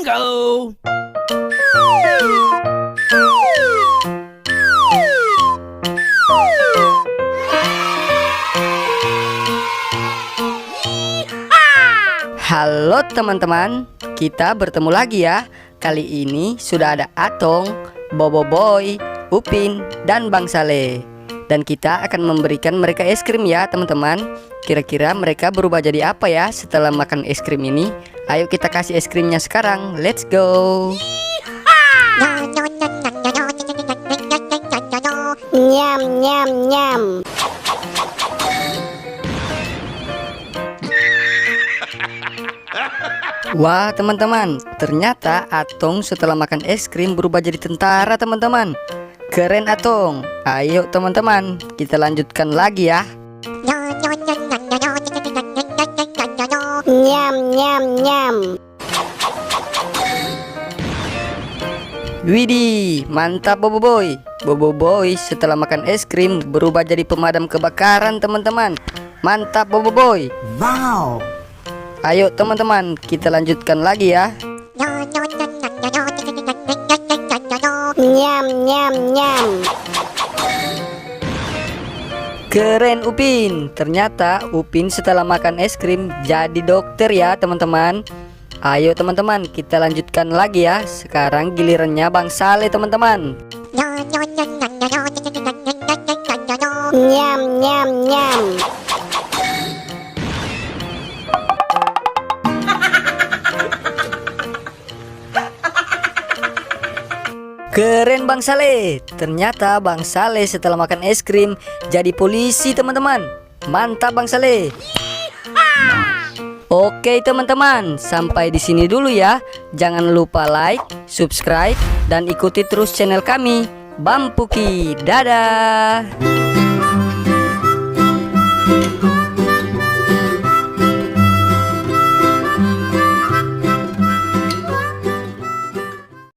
Bingo! Halo teman-teman, kita bertemu lagi ya. Kali ini sudah ada Atong, Bobo Boy, Upin, dan Bang Saleh. Dan kita akan memberikan mereka es krim ya teman-teman. Kira-kira mereka berubah jadi apa ya setelah makan es krim ini? Ayo kita kasih es krimnya sekarang, let's go. Nyam nyam nyam. Wah teman-teman, ternyata Atong setelah makan es krim berubah jadi tentara teman-teman. Keren Atong. Ayo teman-teman, kita lanjutkan lagi ya. Nyam nyam nyam. Widih, mantap Bobo Boy. Bobo Boy setelah makan es krim berubah jadi pemadam kebakaran teman-teman. Mantap Bobo Boy. Wow! Ayo teman-teman, kita lanjutkan lagi ya. Nyam nyam nyam. Keren Upin. Ternyata Upin setelah makan es krim jadi dokter ya teman-teman. Ayo teman-teman, kita lanjutkan lagi ya. Sekarang gilirannya Bang Saleh teman-teman. Nyam nyam nyam. Keren Bang Saleh. Ternyata Bang Saleh setelah makan es krim jadi polisi teman-teman. Mantap Bang Saleh. Oke teman-teman, sampai di sini dulu ya. Jangan lupa like, subscribe, dan ikuti terus channel kami, Bampuki. Dadah.